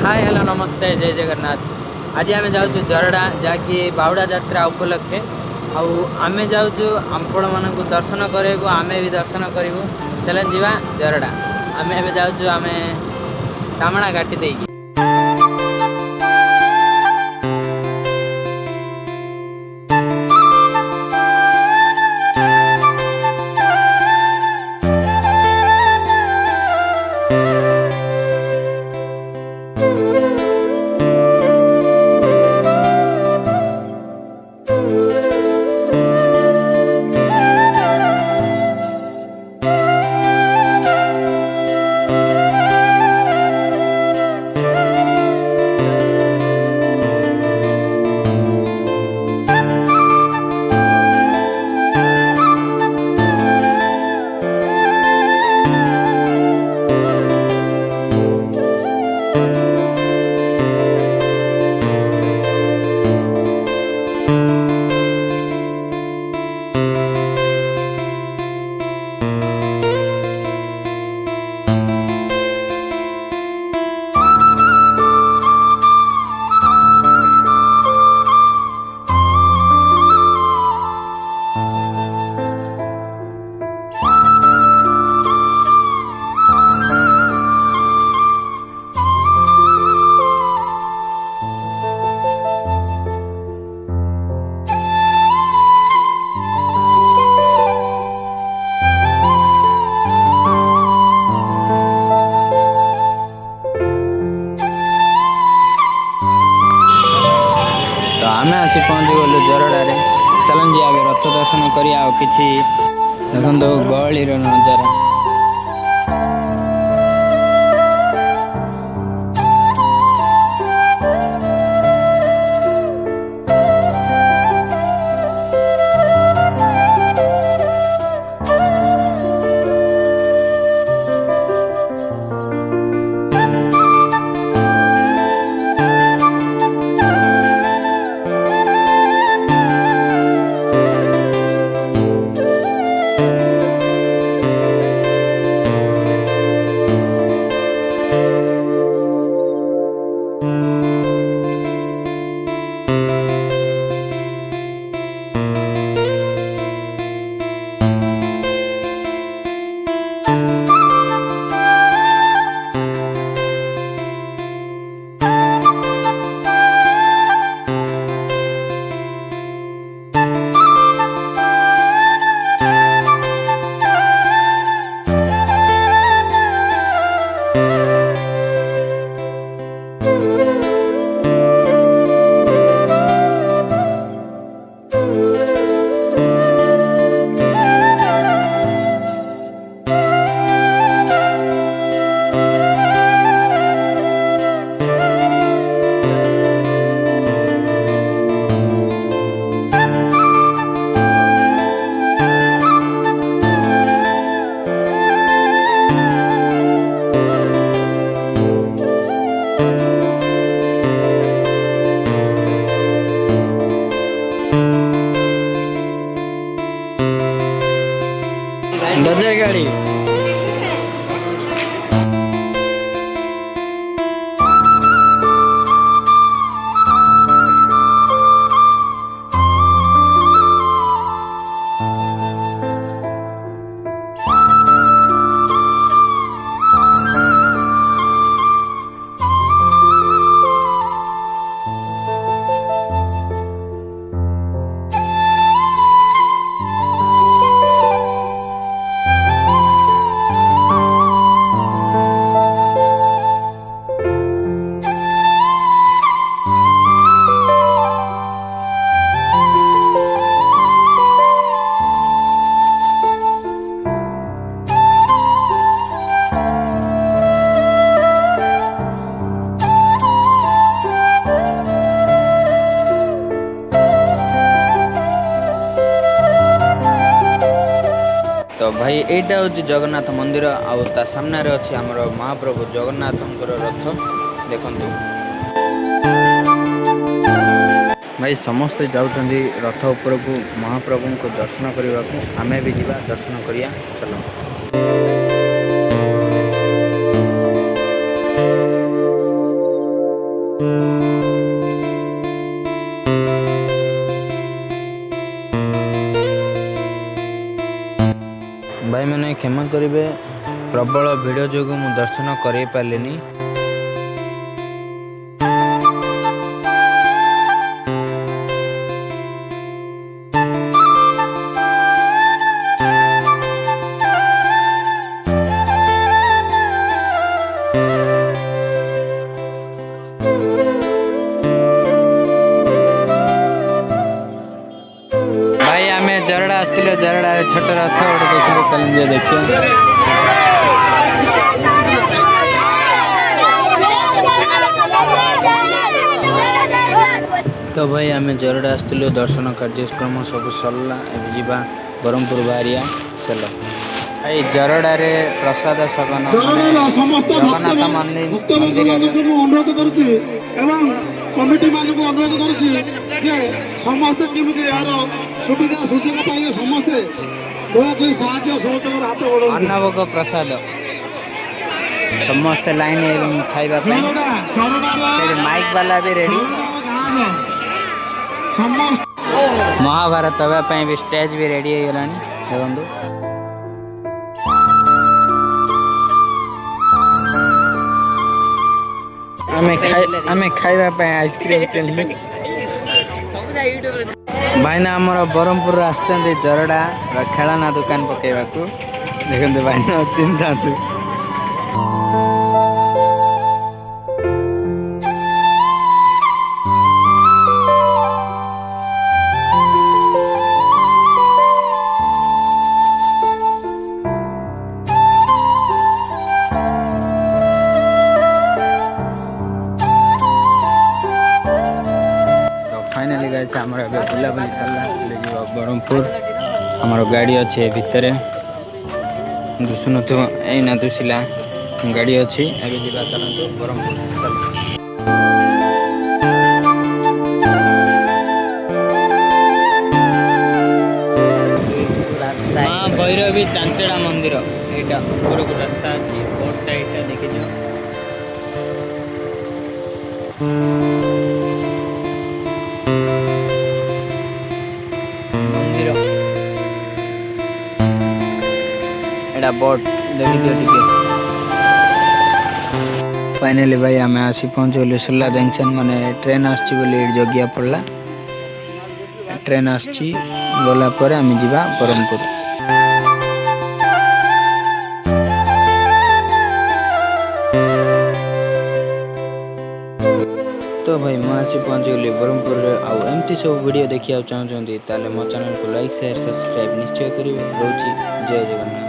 Hi hello नमस्ते जय जगन्नाथ। आज आम जाऊँ जरडा जहाँकि बाहुड़ा यात्रा उपलक्षे आमे जाऊँ आपण मानक दर्शन करें आमे भी दर्शन करूँ। चलें जीवा जरडा। आमे जाऊँ आमे टामणा घाटी देकी। आमे आसी पहुँची गलु जरड़े। चलंजी आगे रथ दर्शन करिया किछि देखो गहली नजारा। डजर गाड़ी तो भाई एटा हूँ जगन्नाथ मंदिर आ सामने अच्छे आमर महाप्रभु जगन्नाथ रथ देखु भाई समस्ते जाऊँगी रथ उपर को महाप्रभु को दर्शन करने को आमे भी जीवा दर्शन करिया। चलो भाई मैंने क्षमा करेंगे प्रबल भिड़ जो मु दर्शन कर पारे। भाई आम जरड़ा आसते जरड़ा छोट रथ गोटे देखिए देखिए तो भाई आम जरड़ा आसलु दर्शन कार्यक्रम सब सरला ए जीवा ब्रह्मपुर बाहरिया चल भाई जरड़े प्रसाद सेवन जगन्नाथ अनुरोध करुच्ची कमिटी मान को अनुरोध करुच्ची समस्ते केमी यार सुविधा सुजोग पाइबे समस्ते दयाकोरी साहाय्य सहयोग हाथ बढ़ अन्नभोग प्रसाद समस्ते लाइन खाइबा माइक वाला भी रेडी महाभारत हवाई भी स्टेज भी रेडी हो गलानी देखो आमे खाइबा आइसक्रीम भाईना आमर ब्रह्मपुर आसचंदी जरड़ा खेलना दुकान पकेवा को देखते भाईना चिंता फाइनाली गाइस हमर अबे बुलाबुली सरला लेकिन ब्रह्मपुर हमर गाड़ी अच्छे भितर दुसुन तो एना दुसिला गाड़ी अच्छी आगे जीवा चलतो ब्रह्मपुर चल मां भैरवी चांचड़ा मंदिर एटा ऊपर को रास्ता अच्छी बोर्डटा एटा देखि जो एटा बोट देखि दियो टिके फाइनली भाई आम आसी पहुँचल सुरला जंक्शन माने ट्रेन आसची बोली जगिया पड़ला ट्रेन आसची गला पर आम जीवा ब्रह्मपुर तो भाई मैं आसी पहुँचगली ब्रह्मपुर आउ एमती सब वीडियो देखिया चाहते ताले मो चैनल को लाइक शेयर सब्सक्राइब निश्चय करेंगे रोची जय जगन्नाथ।